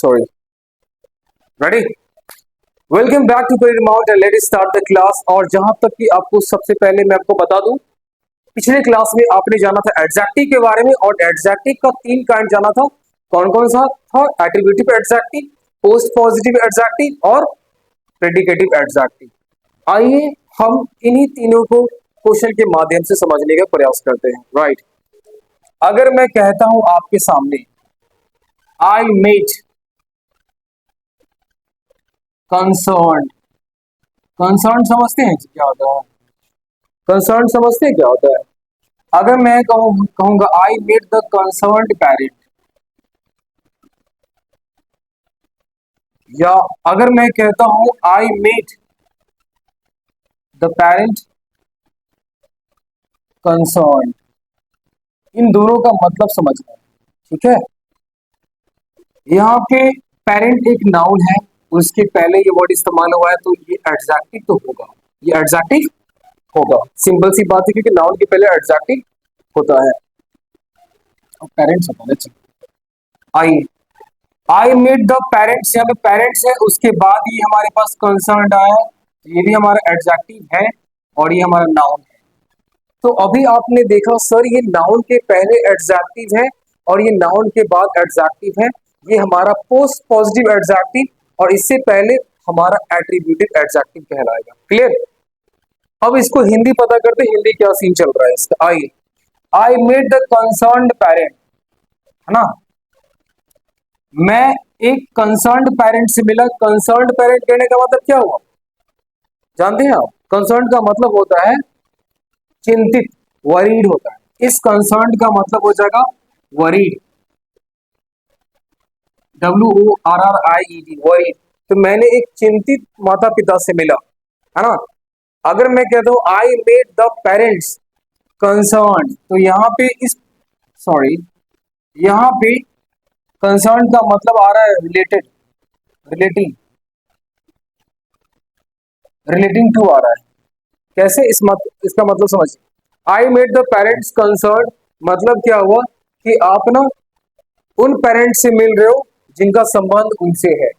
Sorry. Ready? Welcome back to Career Mount and let's start the class. और जहां तक कि आपको सबसे पहले मैं आपको बता दूं, पिछले क्लास में आपने जाना था एडजेक्टिव के बारे में और एडजेक्टिव का 3 काइंड जाना था। कौन कौन सा था? Attributive adjective, post positive adjective और प्रेडिकेटिव एडजेक्टिव। आइए हम इन्हीं तीनों को क्वेश्चन के माध्यम से समझने का प्रयास करते हैं। राइट? अगर मैं कहता हूं आपके सामने आई मेट कंसर्न, कंसर्न समझते हैं क्या होता है? कंसर्न समझते हैं क्या होता है? अगर मैं कहूंगा I met the concerned parent, या अगर मैं कहता हूं I met the parent concern, इन दोनों का मतलब समझना है। ठीक है? यहाँ पे पेरेंट एक नाउन है, उसके पहले ये वर्ड इस्तेमाल हुआ है तो ये एडजेक्टिव तो होगा, ये एडजेक्टिव होगा। सिंपल सी बात है, क्योंकि नाउन के पहले एडजेक्टिव होता है और पेरेंट्स होता है। आई आई मेट द पेरेंट्स, यहाँ पे पेरेंट्स है, उसके बाद ये हमारे पास कंसर्न्ड आया है, ये भी हमारा एडजेक्टिव है और ये हमारा नाउन है। तो अभी आपने देखा सर ये नाउन के पहले एडजेक्टिव है और ये नाउन के बाद एडजेक्टिव है, ये हमारा पोस्ट पॉजिटिव एडजेक्टिव और इससे पहले हमारा एट्रीब्यूटिव एडजेक्टिव कहलाएगा। क्लियर? अब इसको हिंदी पता करते, हिंदी क्या सीन चल रहा है इसका। I met the concerned parent, है ना? मैं एक कंसर्न्ड पेरेंट से मिला। कंसर्न्ड पेरेंट कहने का मतलब क्या हुआ जानते हैं आप? कंसर्न्ड का मतलब होता है चिंतित, वरीड होता है। इस कंसर्न्ड का मतलब हो जाएगा वरीड, WORRIED, वरीड। तो मैंने एक चिंतित माता पिता से मिला, है ना? अगर मैं कहता हूं I met the parents concern, तो यहाँ पे यहाँ पे कंसर्न का मतलब आ रहा है रिलेटेड, रिलेटिंग, रिलेटिंग टू आ रहा है। कैसे? इसका मतलब समझिए। I met the parents concern मतलब क्या हुआ कि आप ना उन पेरेंट्स से मिल रहे हो जिनका संबंध उनसे है।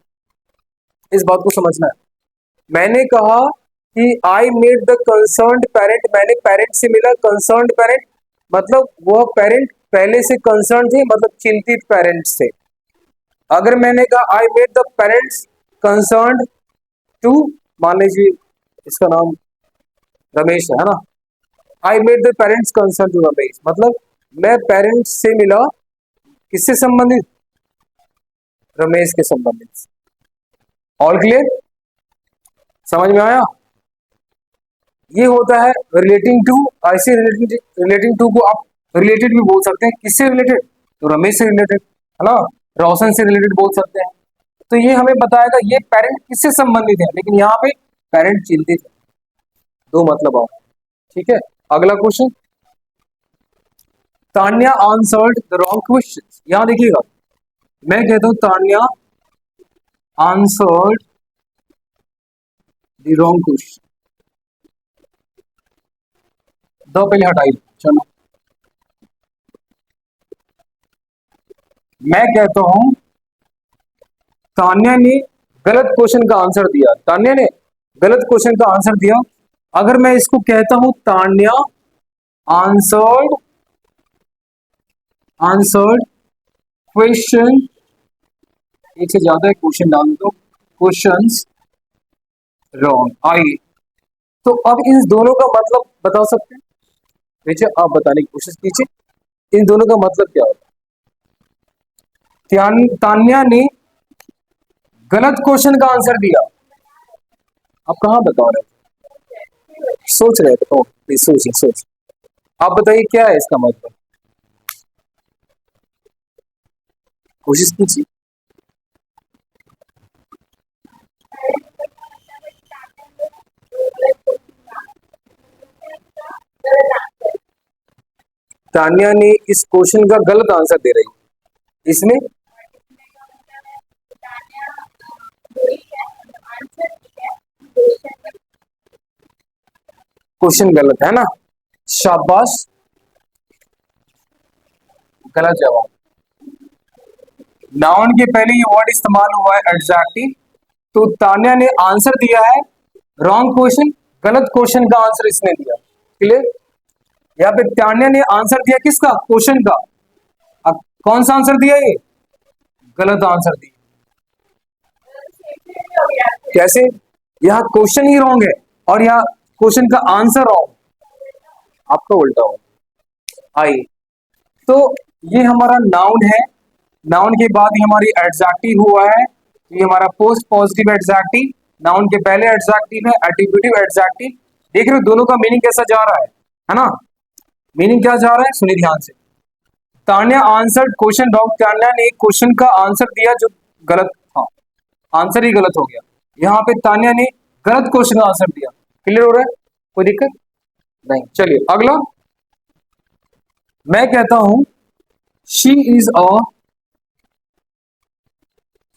इस बात को समझना है। मैंने कहा कि I met the concerned parent, मैंने पेरेंट से मिला। कंसर्न्ड पेरेंट मतलब वह पेरेंट पहले से कंसर्न थे, मतलब चिंतित पेरेंट्स थे। अगर मैंने कहा I met the parents concerned to, मान लीजिए इसका नाम रमेश है ना? I met the parents concern to Ramesh मतलब मैं पेरेंट्स से मिला, किससे संबंधित? रमेश के संबंधित। All clear? समझ में आया? ये होता है रिलेटिंग टू। ऐसे रिलेटिंग टू को आप रिलेटेड भी बोल सकते हैं। किससे रिलेटेड? तो रमेश से रिलेटेड, है ना? रोशन से रिलेटेड बोल सकते हैं। तो ये हमें बताएगा ये पेरेंट किससे संबंधित है, लेकिन यहाँ पे पेरेंट चिंतित है। दो मतलब आप। ठीक है? अगला question, Tanya answered the wrong question. यहां देखिएगा, मैं कहता हूं Tanya answered the wrong question, the पहले हटाइए। चलो, मैं कहता हूं तान्या ने गलत क्वेश्चन का आंसर दिया। तान्या ने गलत क्वेश्चन का आंसर दिया। अगर मैं इसको कहता हूं तान्या आंसर्ड आंसर्ड क्वेश्चन, एक से ज्यादा क्वेश्चन डाल दो, क्वेश्चंस रॉन्ग। आई तो अब इन दोनों का मतलब बता सकते हैं? बेचे आप बताने की कोशिश कीजिए, इन दोनों का मतलब क्या होता है? तान्या ने गलत क्वेश्चन का आंसर दिया। आप कहाँ बता रहे थे? सोच रहे थे? प्लीज सोचिए, सोच। आप बताइए क्या है इसका मतलब, कोशिश कीजिए। तान्या ने इस क्वेश्चन का गलत आंसर दे रही है इसमें। क्वेश्चन गलत है ना? शाबाश, गलत जवाब। नाउन के पहले ये वर्ड इस्तेमाल हुआ है एडजेक्टिव, तो तान्या ने आंसर दिया है रॉन्ग क्वेश्चन, गलत क्वेश्चन का आंसर इसने दिया। क्लियर? यहाँ पे तान्या ने आंसर दिया किसका? क्वेश्चन का। अब कौन सा आंसर दिया? ये गलत आंसर दिया। कैसे? यहाँ क्वेश्चन ही रॉन्ग है और यहाँ क्वेश्चन का आंसर रॉन्ग, आपका उल्टा हो। आइए, तो ये हमारा नाउन है, नाउन के बाद ये हमारी एडजेक्टिव हुआ है, ये हमारा पोस्ट पॉजिटिव एडजेक्टिव, नाउन के पहले एडजेक्टिव है, एट्रीब्यूटिव एडजेक्टिव। देख रहे हो दोनों का मीनिंग कैसा जा रहा है ना? मीनिंग क्या जा रहा है, सुनिए ध्यान से। Tanya answer question wrong, Tanya ने क्वेश्चन का आंसर दिया जो गलत था, आंसर ही गलत हो गया। यहाँ पे तान्या ने गलत क्वेश्चन का आंसर दिया। क्लियर हो रहा है? कोई दिक्कत नहीं। चलिए अगला, मैं कहता हूं she is a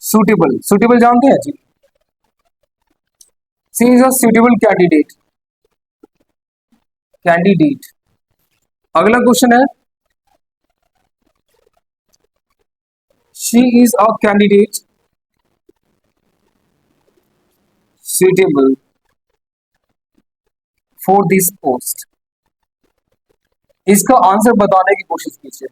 suitable, suitable जानते हैं जी? She is a suitable candidate, candidate. अगला क्वेश्चन है, she is a candidate suitable for this post। इसका आंसर बताने की कोशिश कीजिए।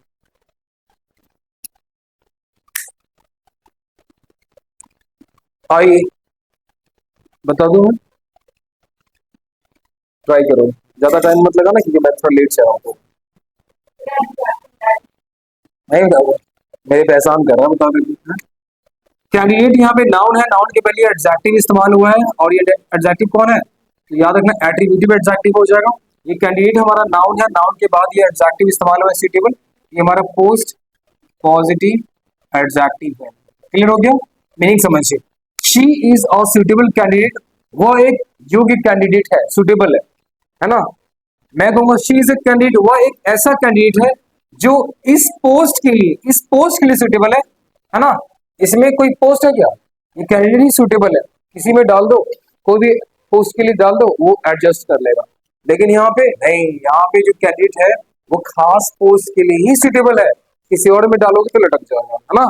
आइए बता दूं, ट्राई करो, ज्यादा टाइम मत लगाना क्योंकि मैं थोड़ा लेट से आया हूं। नहीं बताऊंगा, मेरे पे एहसान कर रहा है, बता दीजिए। कैंडिडेट यहाँ पे नाउन है, नाउन के पहले एडजेक्टिव इस्तेमाल हुआ है और ये एडजेक्टिव कौन है? तो याद रखना एट्रीब्यूटिव एडजेक्टिव हो जाएगा। ये कैंडिडेट हमारा नाउन है, नाउन के बाद ये एडजेक्टिव इस्तेमाल हुआ है सूटेबल, ये हमारा पोस्ट पॉजिटिव एडजेक्टिव है। क्लियर हो गया? मीनिंग समझिए, she is a suitable candidate, वो एक योग्य कैंडिडेट है, सुटेबल है ना? मैं कहूंगा शी इज ए कैंडिडेट, वह एक ऐसा कैंडिडेट है जो इस पोस्ट के लिए, इस पोस्ट के लिए सुटेबल है ना? इसमें कोई पोस्ट है क्या? ये कैंडिडेट ही सुटेबल है, किसी में डाल दो, कोई भी पोस्ट के लिए डाल दो, वो एडजस्ट कर लेगा। लेकिन यहाँ पे नहीं, यहाँ पे जो कैंडिडेट है वो खास पोस्ट के लिए ही सुटेबल है, किसी और में डालोगे तो लटक जाएगा, है ना?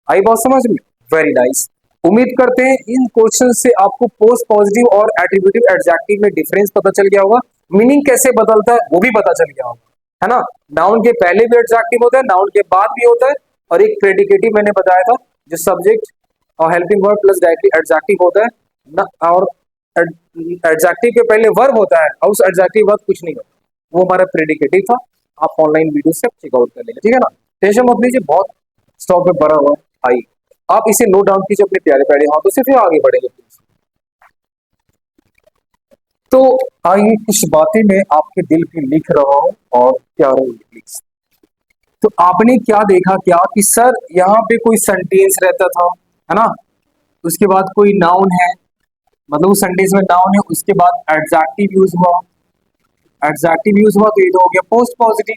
आई बात समझ में? Very nice. उम्मीद करते हैं इन क्वेश्चन से आपको पोस्ट पॉजिटिव और एट्रीब्यूटिव एडजेक्टिव में डिफरेंस पता चल गया होगा, मीनिंग कैसे बदलता है वो भी पता चल गया होगा, है ना? नाउन के पहले भी एडजेक्टिव होता है, नाउन के बाद भी होता है, और एक प्रेडिकेटिव मैंने बताया था जो सब्जेक्ट और helping verb plus directly adjective होता है ना, और एडजेक्टिव के पहले वर्ब होता है और उस एडजेक्टिव बाद कुछ नहीं होता, वो हमारा प्रेडिकेटिव था। आप ऑनलाइन वीडियो से चेकआउट कर लेंगे, ठीक है ना? टेंशन मत लीजिए, बहुत स्टॉक में भरा हुआ है। आइए आप इसे नोट डाउन कीजिए अपने प्यारे प्यारे हाथों से, फिर आगे बढ़ेंगे। तो आइए कुछ बातें मैं आपके दिल की लिख रहा हूं और क्या प्लीज। तो आपने क्या देखा क्या कि सर यहाँ पे कोई सेंटेंस रहता था, है ना? उसके बाद कोई नाउन है, मतलब उस सेंटेंस में नाउन है, उसके बाद एडजेक्टिव यूज हुआ, एडजेक्टिव यूज हुआ तो ये तो हो गया पोस्ट पॉजिटिव,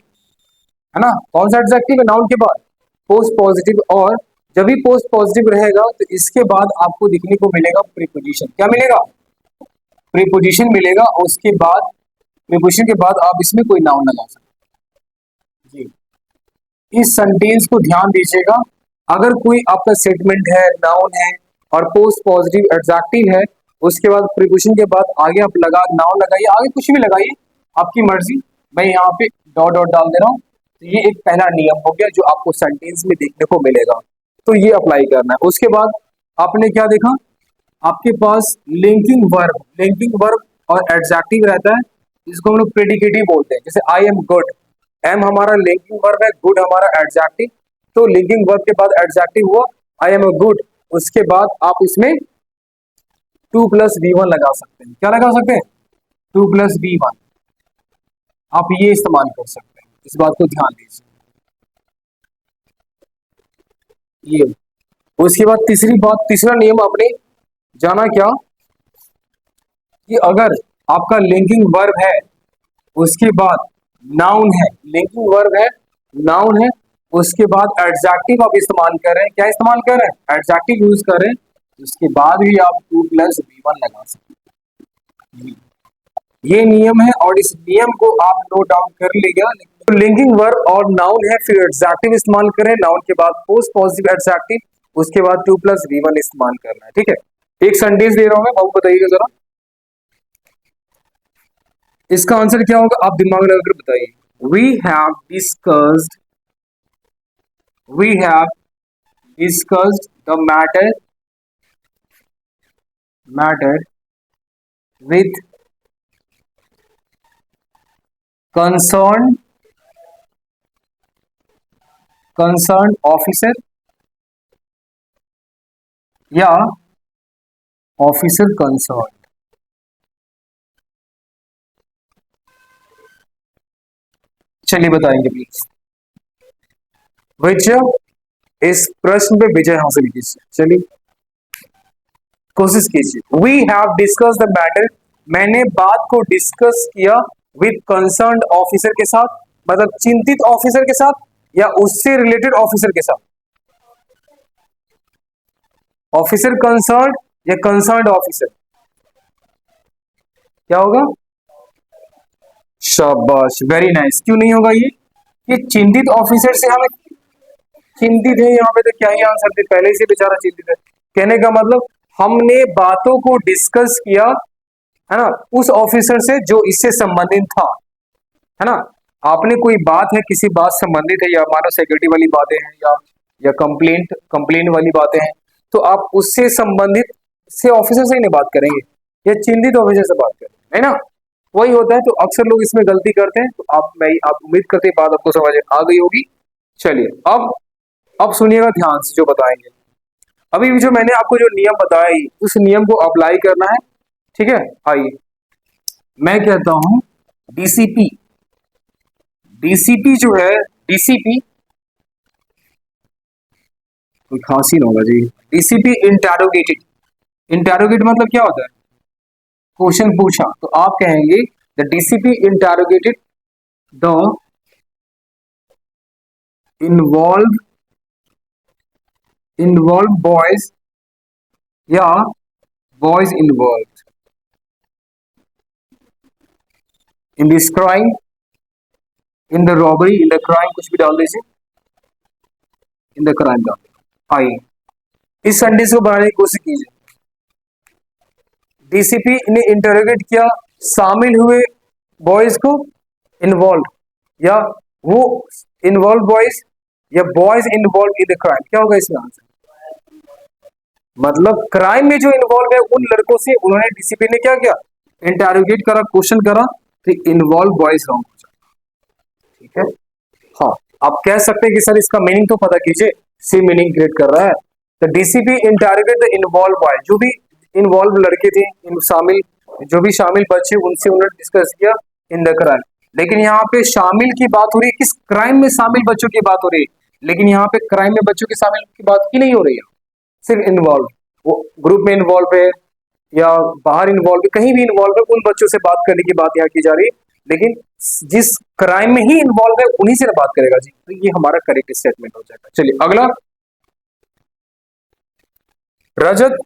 है ना? कौन सा एडजेक्टिव है नाउन के बाद? Post positive. और जब भी पोस्ट पॉजिटिव रहेगा तो इसके बाद आपको दिखने को मिलेगा प्रीपोजिशन। क्या मिलेगा? प्रीपोजिशन मिलेगा, और उसके बाद प्रीपोजिशन के बाद आप इसमें कोई नाउन लगा सकते हैं जी। इस सेंटेंस को ध्यान दीजिएगा, अगर कोई आपका स्टेटमेंट है, नाउन है और पोस्ट पॉजिटिव एडजेक्टिव है, उसके बाद प्रीपोजिशन के बाद आगे आप लगा नाउन लगाइए, आगे कुछ भी लगाइए, आपकी मर्जी। मैं यहाँ पे डॉट डॉट डाल दे रहा हूँ। तो ये एक पहला नियम हो गया जो आपको सेंटेंस में देखने को मिलेगा, तो ये अप्लाई करना है। उसके बाद आपने क्या देखा, आपके पास लिंकिंग वर्ब और एडजेक्टिव रहता है, जिसको हम लोग प्रेडिकेटिव बोलते हैं। जैसे आई एम गुड, एम हमारा लिंकिंग वर्ब है, गुड हमारा एडजेक्टिव, तो लिंकिंग वर्ब के बाद एडजेक्टिव हुआ आई एम गुड, उसके बाद आप इसमें 2+V1 लगा सकते हैं। क्या लगा सकते हैं? 2+V1, आप ये इस्तेमाल कर सकते हैं, इस बात को ध्यान दीजिए। ये उसके बाद तीसरी बात, तीसरा नियम आपने जाना क्या कि अगर आपका लिंकिंग वर्ब है, उसके बाद नाउन है, लिंकिंग वर्ब है, नाउन है, उसके बाद एडजेक्टिव आप इस्तेमाल कर रहे हैं, क्या इस्तेमाल कर रहे हैं? एडजेक्टिव यूज कर रहे हैं, उसके बाद भी आप 2+V1 लगा सकते हैं। ये नियम है और इस नियम को आप नोट डाउन कर लीजिएगा, लेकिन तो लिंकिंग वर्ब और नाउन है, फिर एडजेक्टिव इस्तेमाल करें, नाउन के बाद पोस्ट पॉजिटिव एडजेक्टिव, उसके बाद टू प्लस वी1 इस्तेमाल करना है। ठीक है, एक सेंटेंस दे रहा हूं मैं, बाबू बताइएगा जरा इसका आंसर क्या होगा, आप दिमाग लगाकर बताइए। We have discussed, we have discussed the matter with concern officer या ऑफिसर कंसर्न। चलिए बताएंगे प्लीज। विजय, इस प्रश्न पे विजय हासिल कीजिए, चलिए कोशिश कीजिए। We have discuss the matter, मैंने बात को डिस्कस किया विद कंसर्न ऑफिसर के साथ, मतलब चिंतित ऑफिसर के साथ या उससे रिलेटेड ऑफिसर के साथ। ऑफिसर कंसर्न या कंसर्न ऑफिसर, क्या होगा? शाबाश, वेरी नाइस। क्यों नहीं होगा ये चिंतित ऑफिसर से हमें चिंतित है, यहाँ पे तो क्या ही आंसर थे, पहले से बेचारा चिंतित है। कहने का मतलब हमने बातों को डिस्कस किया, है ना, उस ऑफिसर से जो इससे संबंधित था, है ना। आपने कोई बात है, किसी बात संबंधित है, या मानो सिक्योरिटी वाली बातें हैं, या कंप्लेंट वाली बातें हैं, तो आप उससे संबंधित से ऑफिसर से ही नहीं बात करेंगे, या चिंतित ऑफिसर से बात करेंगे, है ना। वही होता है, तो अक्सर लोग इसमें गलती करते हैं। तो आप उम्मीद करते हैं बात आपको समझ आ गई होगी। चलिए अब सुनिएगा ध्यान से जो बताएंगे। अभी जो मैंने आपको जो नियम बताया, उस नियम को अप्लाई करना है। ठीक है, आइए मैं कहता हूं डीसीपी, डीसीपी जो है, डीसीपी कोई खांसी ना होगा जी। डीसीपी इंटेरोगेटेड, इंटेरोगेट मतलब क्या होता है? क्वेश्चन पूछा, तो आप कहेंगे the DCP interrogated the involve boys या boys involve in this crime, in the robbery, in the crime, कुछ भी डाल दीजिए, इन द क्राइम डाल। आइए इस सेंटेंस को बनाने की कोशिश कीजिए। डीसीपी ने इंटरोगेट किया शामिल हुए बॉयज को, इन्वॉल्व, या वो इन्वॉल्व बॉयज, या boys involve in the crime. क्या होगा इसमें आंसर? मतलब क्राइम में जो इन्वॉल्व है उन लड़कों से उन्होंने डीसीपी ने क्या किया? इंटरोगेट करा, क्वेश्चन करा, तो इन्वॉल्व बॉयज रॉन्ग हो जाएगा। ठीक है, हाँ आप कह सकते हैं कि सर इसका मीनिंग तो पता कीजिए, सी मीनिंग क्रिएट कर रहा है। तो DCP interrogate the involve boy, जो भी इन्वॉल्व लड़के थे, शामिल, जो भी शामिल बच्चे, उनसे उन्होंने डिस्कस किया इन द क्राइम। लेकिन यहाँ पे शामिल की बात हो रही है, किस क्राइम में शामिल बच्चों की बात हो रही है, लेकिन यहाँ पे क्राइम में बच्चों के शामिल की बात की नहीं हो रही है, सिर्फ इन्वॉल्व, वो ग्रुप में इन्वॉल्व है या बाहर इन्वॉल्व है, कहीं भी इन्वॉल्व है, उन बच्चों से बात करने की बात यहाँ की जा रही है। लेकिन जिस क्राइम में ही इन्वॉल्व है उन्हीं से बात करेगा जी, तो ये हमारा करेक्ट स्टेटमेंट हो जाएगा। चलिए अगला, Rajat,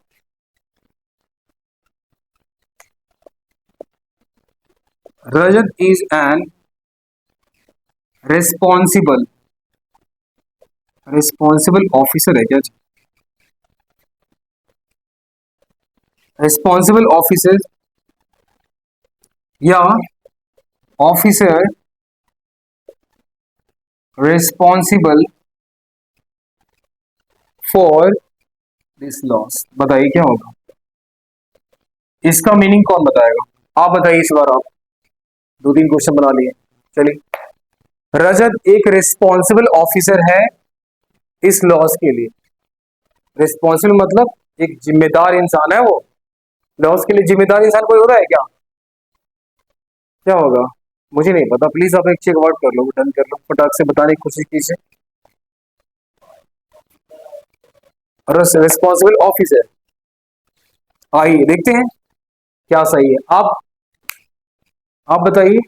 Rajat is an responsible, responsible officer है क्या जी? रिस्पॉन्सिबल ऑफिसर या officer responsible for this loss, बताइए क्या होगा इसका मीनिंग? कौन बताएगा? आप बताइए इस बार, आप दो तीन क्वेश्चन बना लिए। चलिए, रजत एक रिस्पॉन्सिबल ऑफिसर है इस लॉस के लिए। रिस्पॉन्सिबल मतलब एक जिम्मेदार इंसान है, वो लॉस के लिए जिम्मेदार इंसान कोई होता है क्या? क्या होगा मुझे नहीं पता, प्लीज आप एक चेक वर्ड कर लो, डन कर लो, फटाक से बताने की कोशिश कीजिए। रिस्पॉन्सिबल ऑफिसर, आइए देखते हैं क्या सही है। आप बताइए।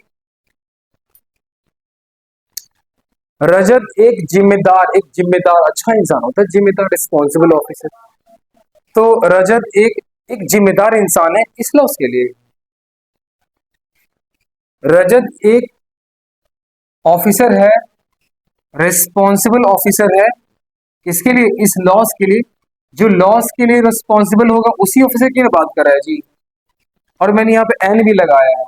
रजत एक जिम्मेदार अच्छा इंसान होता है, जिम्मेदार रिस्पॉन्सिबल ऑफिसर। तो रजत एक जिम्मेदार इंसान है इस लॉस के लिए। रजत एक ऑफिसर है, रिस्पॉन्सिबल ऑफिसर है किसके लिए? इस लॉस के लिए। जो लॉस के लिए रिस्पॉन्सिबल होगा उसी ऑफिसर की बात कर रहा है जी। और मैंने यहाँ पे एन भी लगाया है।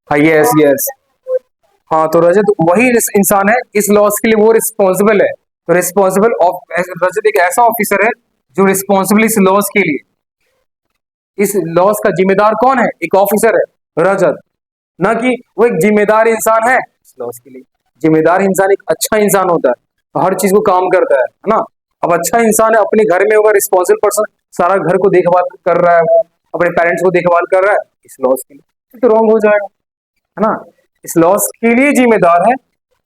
हाँ, यस यस। हाँ, तो रजत वही इंसान है इस लॉस के लिए, वो रिस्पॉन्सिबल है। तो रिस्पॉन्सिबल रजत एक ऐसा ऑफिसर है जो रिस्पॉन्सिबल इस लॉस के लिए। इस लॉस का जिम्मेदार कौन है? एक ऑफिसर है रजत। ना कि वो एक जिम्मेदार इंसान है इस लॉस के लिए। जिम्मेदार इंसान एक अच्छा इंसान होता है, तो हर चीज को काम करता है ना। अब अच्छा इंसान है, अपने घर में होगा रिस्पॉन्सिबल पर्सन, सारा घर को देखभाल कर रहा है, वो अपने पेरेंट्स को देखभाल कर रहा है इस लॉस के लिए, तो रॉन्ग हो जाएगा, है ना। इस लॉस के लिए जिम्मेदार है।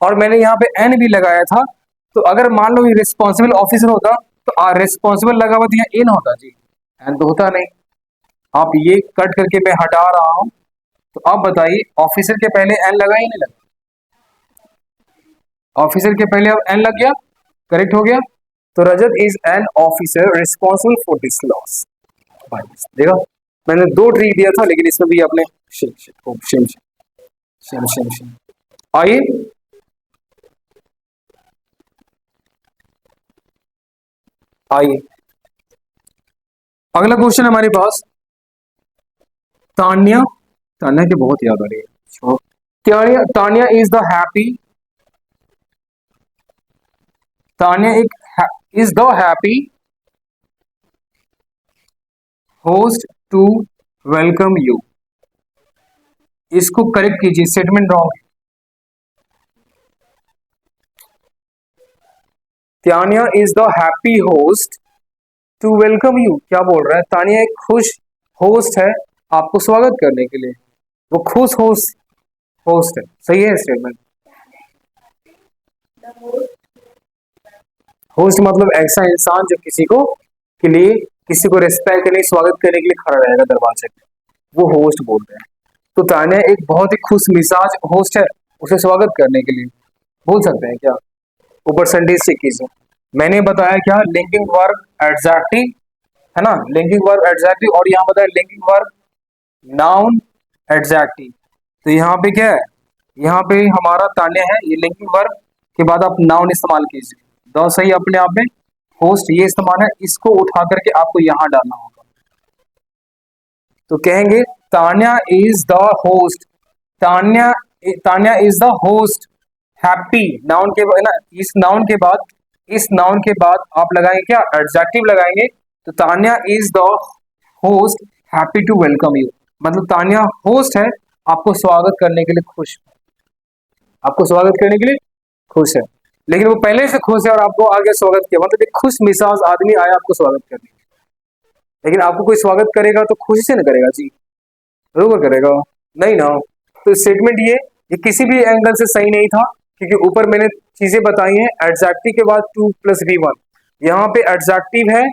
और मैंने यहाँ पे एन भी लगाया था। तो अगर मान लो ये रिस्पॉन्सिबल ऑफिसर होता तो रिस्पॉन्सिबल लगा हुआ तो यहाँ एन होता जी, एन तो होता नहीं। आप ये कट करके मैं हटा रहा हूं। तो आप बताइए ऑफिसर के पहले एन लगा ही नहीं लगा? ऑफिसर के पहले अब एन लग गया, करेक्ट हो गया। तो Rajat is an officer responsible for this loss. देखा, मैंने दो ट्री दिया था लेकिन इसमें भी आपने शिम शिम शिम शिम शिम शिम। आइए आइए, अगला क्वेश्चन हमारे पास। तान्या, तान्या की बहुत याद आ रही है। Tanya, Tanya is the happy, Tanya एक is the happy host to welcome you. इसको करेक्ट कीजिए, स्टेटमेंट रॉन्ग है। Tanya is the happy host to welcome you, क्या बोल रहा है? तान्या एक खुश होस्ट है आपको स्वागत करने के लिए। वो खुश होस्ट होस्ट है, सही है स्टेटमेंट। होस्ट मतलब ऐसा इंसान जो किसी को के लिए, किसी को रिस्पेक्ट करने, स्वागत करने के लिए खड़ा रहेगा दरवाजे पे, वो होस्ट बोलते हैं। तो तान्या एक बहुत ही खुश मिजाज होस्ट है, उसे स्वागत करने के लिए बोल सकते हैं क्या? ऊपर संडे से कीजिए। मैंने बताया क्या, लिंकिंग वर्ब एडजेक्टिव, है ना, लिंकिंग वर्ब एडजेक्टिव, और यहाँ बताया लिंकिंग वर्ब नाउन एडजेक्टिव। तो यहाँ पे क्या है, यहाँ पे हमारा तान्या है, ये लिंकिंग वर्ब के बाद आप नाउन इस्तेमाल कीजिए। दो सही अपने आप में, होस्ट ये इस्तेमाल है, इसको उठा करके आपको यहाँ डालना होगा। तो कहेंगे Tanya is the host, Tanya, Tanya is the host happy, noun के ना, इस नाउन के बाद, इस नाउन के बाद आप लगाएंगे क्या, एडजेक्टिव लगाएंगे। तो Tanya is the host happy to welcome you, मतलब तान्या होस्ट है, आपको स्वागत करने के लिए खुश, आपको स्वागत करने के लिए खुश है। लेकिन वो पहले से खुश है और आपको आगे स्वागत किया, मतलब एक खुश मिजाज आदमी आया आपको स्वागत करने। लेकिन आपको कोई स्वागत करेगा तो खुशी से ना करेगा जी, बरोबर करेगा, नहीं ना। तो स्टेटमेंट ये किसी भी एंगल से सही नहीं था, क्योंकि ऊपर मैंने चीजें बताई हैं, एडजेक्टिव के बाद टू प्लस वी वन, यहाँ पे एडजेक्टिव है,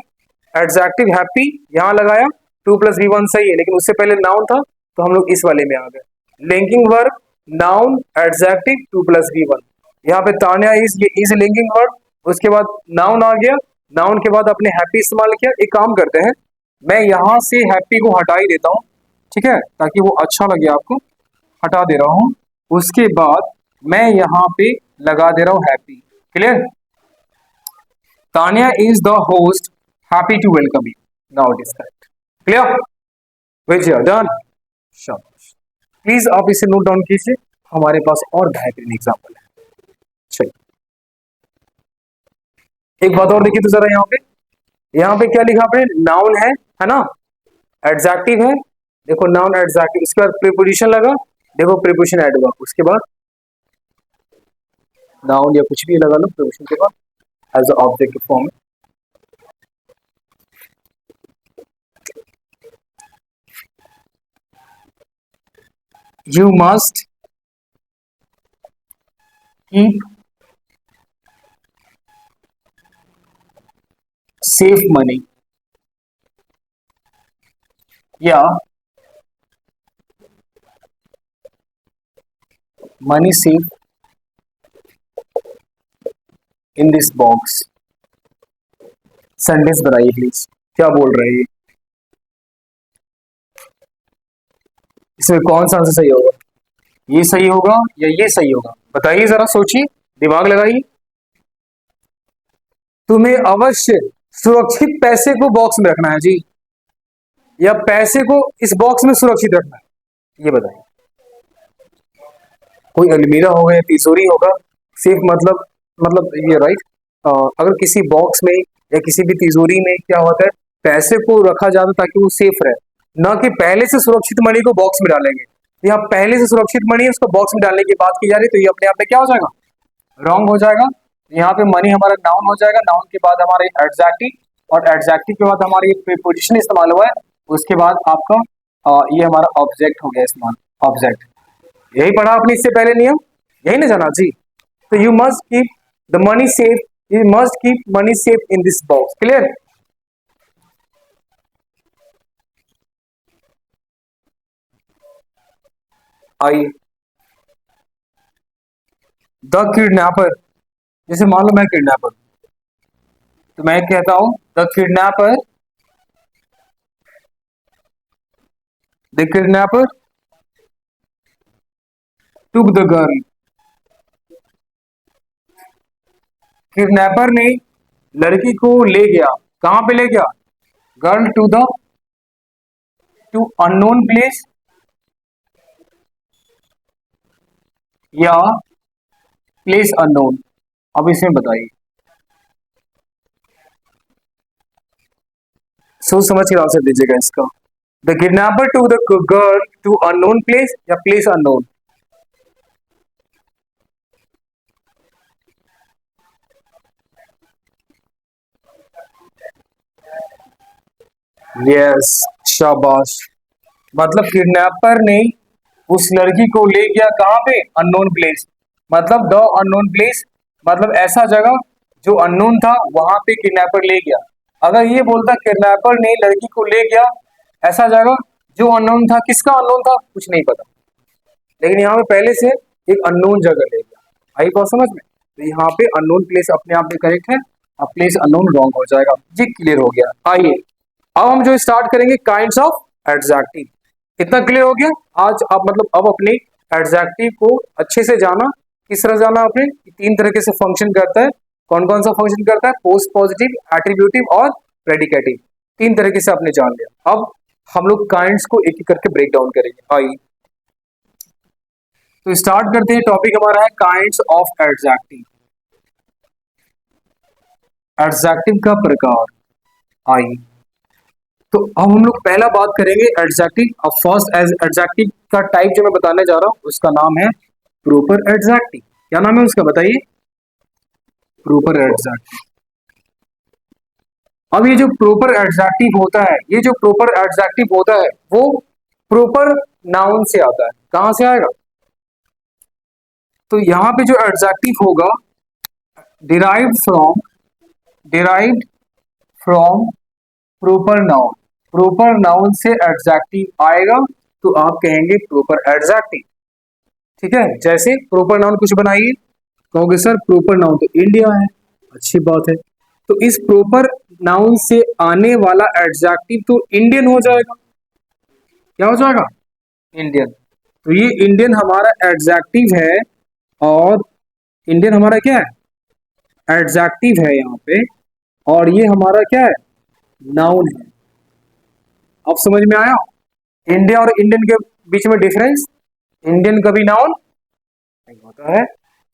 एडजेक्टिव हैप्पी यहाँ लगाया, टू प्लस वी वन सही है, लेकिन उससे पहले नाउन था तो हम लोग इस वाले में आ गए। Linking verb noun adjective to plus V one, यहाँ पे तान्या इज, ये इज लिंकिंग वर्ब, उसके बाद नाउन आ गया, नाउन के बाद अपने हैप्पी इस्तेमाल किया। एक काम करते हैं, मैं यहाँ से हैप्पी को हटा ही देता हूँ, ठीक है, ताकि वो अच्छा लगे आपको, हटा दे रहा हूं। उसके बाद मैं यहाँ पे लगा दे रहा हूं happy, clear. Tanya is the host happy to welcome you, now it is correct, clear, Vijay done, शाबाश। प्लीज आप इसे नोट डाउन कीजिए, हमारे पास और बेहतरीन एग्जाम्पल है। चलिए एक बात और देखिए तो जरा, यहाँ पे क्या लिखा आपने, नाउन है ना, एडजेक्टिव है, देखो नाउन एडजेक्टिव, इसके बाद प्रीपोजिशन लगा, देखो प्रीपोजिशन ऐड हुआ, उसके बाद नाउन या कुछ भी लगा लो प्रीपोजिशन के बाद as object form. You must keep safe money, या money safe in this box. Sentence बताइए प्लीज, क्या बोल रहे हैं? इसमें कौन सा आंसर सही होगा? ये सही होगा या ये सही होगा? बताइए, जरा सोचिए, दिमाग लगाइए। तुम्हें अवश्य सुरक्षित पैसे को बॉक्स में रखना है जी, या पैसे को इस बॉक्स में सुरक्षित रखना है, ये बताइए। कोई अलमीरा होगा या तिजोरी होगा, सिर्फ मतलब ये राइट। अगर किसी बॉक्स में या किसी भी तिजोरी में क्या होता है, पैसे को रखा जाता है ताकि वो सेफ रहे, ना कि पहले से सुरक्षित मनी को बॉक्स में डालेंगे। यहाँ पहले से सुरक्षित मनी है, उसको बॉक्स में डालने की बात की जा रही है, तो ये अपने आप में क्या हो जाएगा? रॉन्ग हो जाएगा। यहाँ पे मनी हमारा नाउन हो जाएगा, नाउन के बाद हमारे एडजेक्टिव, और एडजेक्टिव के बाद हमारी प्रीपोजिशन इस्तेमाल हुआ है, उसके बाद आपका ये हमारा ऑब्जेक्ट हो गया इस्तेमाल, ऑब्जेक्ट। यही पढ़ा आपने इससे पहले नियम, यही ना जाना जी? तो you must keep the money safe, you must keep money safe in this box. Clear? आइए, द किडनैपर, जैसे मान लो मैं किडनैपर, तो मैं कहता हूं the kidnapper, the kidnapper took the girl. Kidnapper ने लड़की को ले गया, कहां पे ले गया? गर्ल टू अननोन प्लेस, या प्लेस अननोन। अब इसमें बताइए, सोच समझ के आंसर दीजिएगा इसका। The kidnapper to the girl to unknown place या प्लेस अननोन? यस, शाबाश। मतलब किडनैपर ने उस लड़की को ले गया कहां पे? Unknown place. मतलब द अननोन प्लेस, मतलब ऐसा जगह जो अननोन था, वहां पे किडनैपर ले गया। अगर ये बोलता किडनैपर ने लड़की को ले गया ऐसा जगह जो अननोन था, किसका अननोन था? कुछ नहीं पता, लेकिन यहाँ पे पहले से एक अननोन जगह ले गया। आई बात समझ में? तो यहाँ पे अननोन प्लेस अपने आप में करेक्ट है, अब प्लेस अननोन रॉन्ग हो जाएगा जी। क्लियर हो गया। आइए, अब हम जो स्टार्ट करेंगे काइंड्स ऑफ एडजेक्टिव। कितना क्लियर हो गया? आज आप मतलब अब अपने एडजेक्टिव को अच्छे से जाना। किस तरह जाना आपने? तीन तरीके से फंक्शन करता है। कौन कौन सा फंक्शन करता है? पोस्ट पॉजिटिव, एट्रीब्यूटिव और प्रेडिकेटिव। तीन तरीके से आपने जान लिया। अब हम लोग काइंड्स को एक एक करके ब्रेक डाउन करेंगे। आइए, तो स्टार्ट करते हैं। टॉपिक हमारा है काइंड्स ऑफ एडजेक्टिव, एडजेक्टिव का प्रकार। आइए, तो अब हम लोग पहला बात करेंगे एडजेक्टिव। अब फर्स्ट एज एडजेक्टिव का टाइप जो मैं बताने जा रहा हूं उसका नाम है प्रोपर एडजेक्टिव। क्या नाम है उसका? बताइए। Proper adjective. अब ये जो प्रोपर एडजेक्टिव होता है, ये जो प्रोपर एडजेक्टिव होता है वो प्रॉपर नाउन से आता है। कहां से आएगा? तो यहां पे जो एडजेक्टिव होगा derived from proper noun, proper noun से एडजेक्टिव आएगा तो आप कहेंगे प्रॉपर एडजेक्टिव। ठीक है? जैसे प्रॉपर नाउन कुछ बनाइए, कहोगे सर प्रॉपर नाउन तो इंडिया है, अच्छी बात है, तो इस प्रॉपर नाउन से आने वाला एडजेक्टिव तो इंडियन हो जाएगा। क्या हो जाएगा? इंडियन। तो ये इंडियन हमारा एडजेक्टिव है, और इंडियन हमारा क्या है? एडजेक्टिव है यहाँ पे, और ये हमारा क्या है? नाउन है। अब समझ में आया इंडिया और इंडियन के बीच में डिफरेंस? इंडियन कभी नाउन नहीं होता है,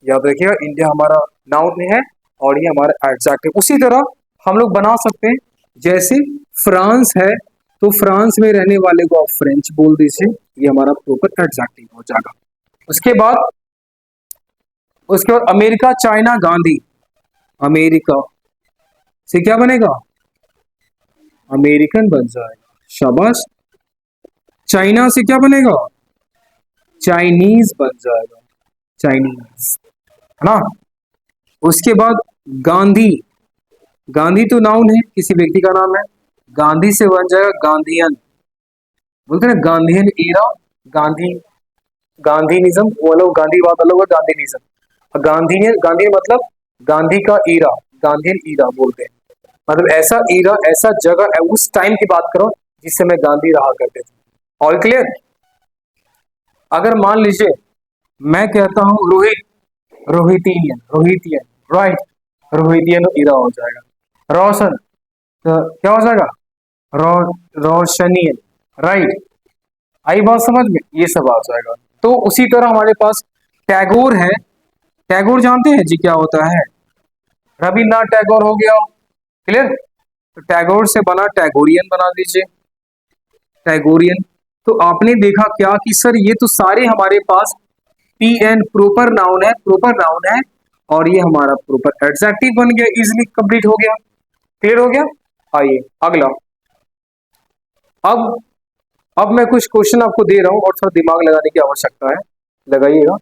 याद रखिएगा। इंडिया हमारा नाउन है और ये हमारा एडजेक्टिव। उसी तरह हम लोग बना सकते हैं, जैसे फ्रांस है तो फ्रांस में रहने वाले को आप फ्रेंच बोल दीजिए, ये हमारा प्रॉपर एडजेक्टिव हो जाएगा। उसके बाद अमेरिका, चाइना, गांधी। अमेरिका से क्या बनेगा? अमेरिकन बन जाएगा, शाबाश। चाइना से क्या बनेगा? चाइनीज बन जाएगा, चाइनीज, है ना? उसके बाद गांधी, गांधी तो नाउन है, किसी व्यक्ति का नाम है, गांधी से बन जाएगा गांधीयन। बोलते हैं ना गांधीयन ईरा, गांधी, गांधीनिज्म वो अलग, गांधीवाद अलग है, गांधीनिज्म। गांधीयन, गांधी मतलब गांधी का ईरा, गांधीयन ईरा बोलते हैं। मतलब ऐसा ईरा, ऐसा जगह, उस टाइम की बात करो जिस समय गांधी रहा करते थे। All clear? अगर मान लीजिए मैं कहता हूं रोहित, रोहितियन, रोहितियन, राइट, रोहितियन तो इरा हो जाएगा। रोशन तो क्या हो जाएगा, रो रोशनियन, राइट। आई बात समझ में, ये सब आ जाएगा। तो उसी तरह हमारे पास टैगोर है। टैगोर जानते हैं जी क्या होता है, रविन्द्रनाथ टैगोर हो गया, क्लियर। तो टैगोर से बना टैगोरियन बना दीजिए, टैगोरियन। तो आपने देखा क्या कि सर ये तो सारे हमारे पास पी एन प्रॉपर नाउन है, प्रॉपर नाउन है, और ये हमारा प्रॉपर एडजेक्टिव बन गया, इजिली कंप्लीट हो गया, क्लियर हो गया। आइए अगला। अब अब मैं कुछ क्वेश्चन आपको दे रहा हूं और थोड़ा दिमाग लगाने की आवश्यकता है, लगाइएगा।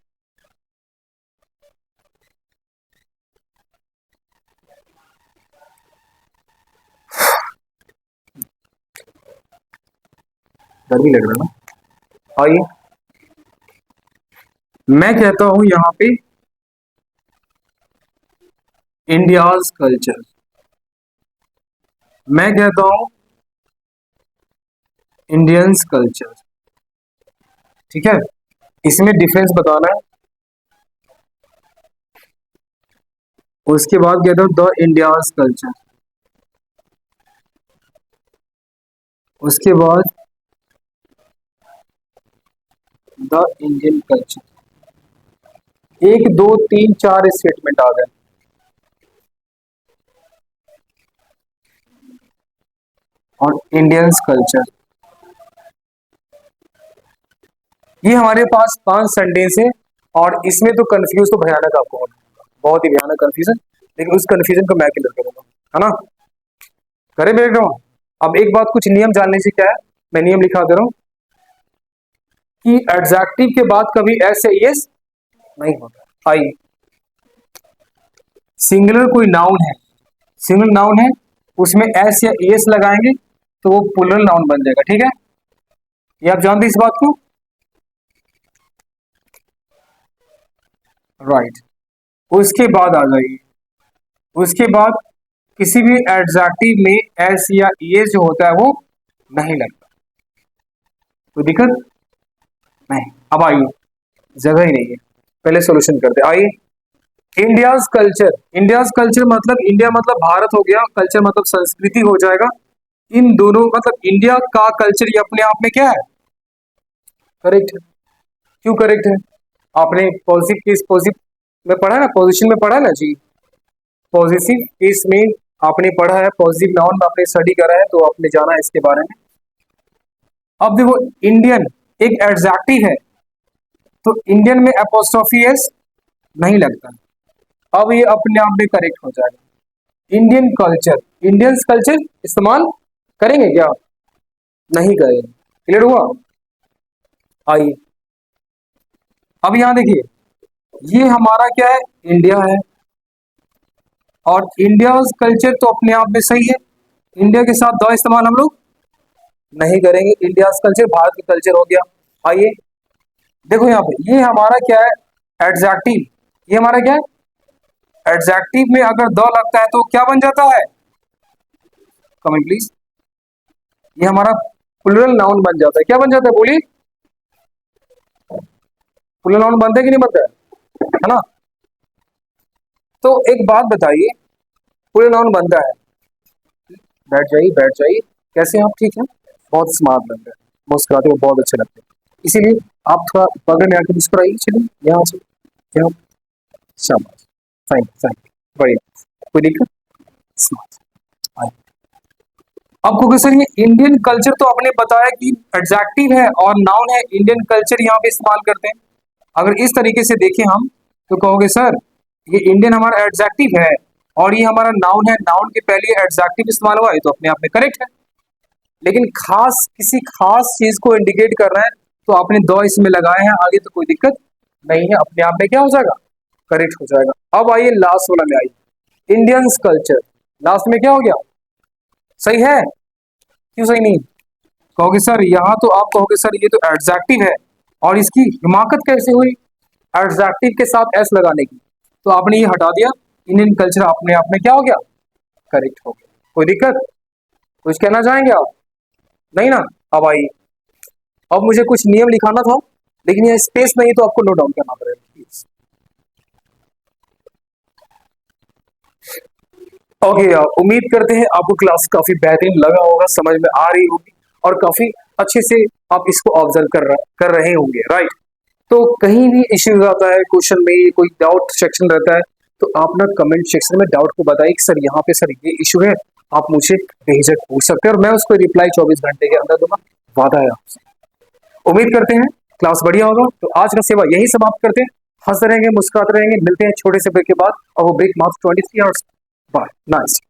गर्मी लग रहा है ना। आइए, मैं कहता हूं यहां पे इंडियाज कल्चर, मैं कहता हूं इंडियंस कल्चर, ठीक है। इसमें डिफरेंस बताना है। उसके बाद कहता हूं द इंडियाज कल्चर, उसके बाद द इंडियन कल्चर। एक दो तीन चार स्टेटमेंट आ गए। और इंडियंस कल्चर, ये हमारे पास 5 सेंटेंस है। और इसमें तो कंफ्यूज तो भयानक आपको होना होगा, बहुत ही भयानक कंफ्यूजन। लेकिन उस कंफ्यूजन को मैं क्लियर करूंगा, है ना। करे बैठ रहा हूं। अब एक बात, कुछ नियम जानने से क्या है, मैं नियम लिखा दे रहा हूं कि एडजेक्टिव के बाद कभी एस या एस नहीं होता। आई, सिंगुलर कोई नाउन है, सिंगल नाउन है, उसमें एस या एस लगाएंगे तो वो प्लूरल नाउन बन जाएगा, ठीक है। ये आप जानते हैं इस बात को, राइट। उसके बाद आ जाइए, उसके बाद किसी भी एडजेक्टिव में एस या एस जो होता है वो नहीं लगता, कोई दिक्कत नहीं। अब आइए, जगह ही नहीं है, पहले सॉल्यूशन करते हैं। आइए, इंडियाज कल्चर, इंडियाज कल्चर मतलब इंडिया मतलब भारत हो गया, कल्चर मतलब संस्कृति हो जाएगा। इन दोनों मतलब इंडिया का कल्चर ये अपने आप में क्या है, करेक्ट है। क्यों करेक्ट है, आपने पॉजिटिव केस पॉजिटिव में पढ़ा है ना, पोजीशन में पढ़ा है ना जी। पॉजिटिव केस में आपने पढ़ा है, पॉजिटिव नाउन में आपने स्टडी करा है, तो आपने जाना है इसके बारे में। अब देखो, इंडियन एक एडजेक्टिव है, तो इंडियन में एपोस्ट्रोफी एस नहीं लगता। अब ये अपने आप में करेक्ट हो जाएगा। इंडियन कल्चर, इंडियंस कल्चर इस्तेमाल करेंगे क्या, नहीं करेंगे, क्लियर हुआ। आइए, अब यहां देखिए, ये हमारा क्या है, इंडिया है, और इंडिया कल्चर तो अपने आप में सही है। इंडिया के साथ द इस्तेमाल हम लोग नहीं करेंगे, इंडिया कल्चर भारत की कल्चर हो गया। आइए देखो यहाँ पे, ये हमारा क्या है, एडजेक्टिव, ये हमारा क्या है, एडजेक्टिव में अगर द लगता है तो क्या बन जाता है, कमेंट प्लीज। ये हमारा प्लूरल नाउन बन जाता है, क्या बन जाता है बोलिए, प्लूरल नाउन बनता है कि नहीं बनता है ना। तो एक बात बताइए, प्लूरल नाउन बनता है, बैठ जाइए बैठ जाइए, कैसे हैं आप, ठीक है, बहुत स्मार्ट लग रहे हैं, मुस्कुराते हुए बहुत अच्छे लगते हैं, इसीलिए आप थोड़ा बगल में आके मुस्कुराइए, चलिए यहाँ से, क्या, शाबाश, फाइन फाइन, बढ़िया, कोई दिक्कत, स्मार्ट। अब क्योंकि सर ये इंडियन कल्चर तो आपने बताया कि एडजेक्टिव है और नाउन है, इंडियन कल्चर यहाँ पे इस्तेमाल करते हैं। अगर इस तरीके से देखें हम, तो कहोगे सर ये इंडियन हमारा एडजेक्टिव है और ये हमारा नाउन है, नाउन के पहले एडजेक्टिव इस्तेमाल हुआ है, तो अपने आप में करेक्ट है। लेकिन खास किसी खास चीज को इंडिकेट कर रहा है, तो आपने दो इसमें लगाए हैं आगे, तो कोई दिक्कत नहीं है, अपने आप में क्या हो जाएगा, करेक्ट हो जाएगा। अब आइए लास्ट वाला में आइए, इंडियंस कल्चर, लास्ट में क्या हो गया, सही है, क्यों सही नहीं, कहोगे सर यहाँ तो आप कहोगे सर ये तो एडजेक्टिव है और इसकी हिमाकत कैसे हुई एडजेक्टिव के साथ एस लगाने की, तो आपने ये हटा दिया, इंडियन कल्चर अपने आप में क्या हो गया, करेक्ट हो गया, कोई दिक्कत, कुछ कहना चाहेंगे आप, नहीं ना। अब आइए, अब मुझे कुछ नियम लिखाना था, लेकिन यहाँ स्पेस नहीं तो आपको नोट डाउन करना पड़ेगा प्लीज। ओके यार, उम्मीद करते हैं आपको क्लास काफी बेहतरीन लगा होगा, समझ में आ रही होगी और काफी अच्छे से आप इसको ऑब्जर्व कर रहे होंगे, राइट। तो कहीं भी इश्यूज आता है क्वेश्चन में, कोई डाउट सेक्शन रहता है, तो आप ना कमेंट सेक्शन में डाउट को बताइए कि सर यहाँ पे सर ये इशू है, आप मुझे बेझिझक पूछ सकते हैं और मैं उसको रिप्लाई 24 घंटे के अंदर दूंगा, वादा है आपसे। उम्मीद करते हैं क्लास बढ़िया होगा। तो आज का सेवा यही समाप्त करते हैं। हंसते रहेंगे, मुस्कुराते रहेंगे, मिलते हैं छोटे से ब्रेक के बाद, और वो ब्रेक मात्र 23 आवर्स। Bye, nice.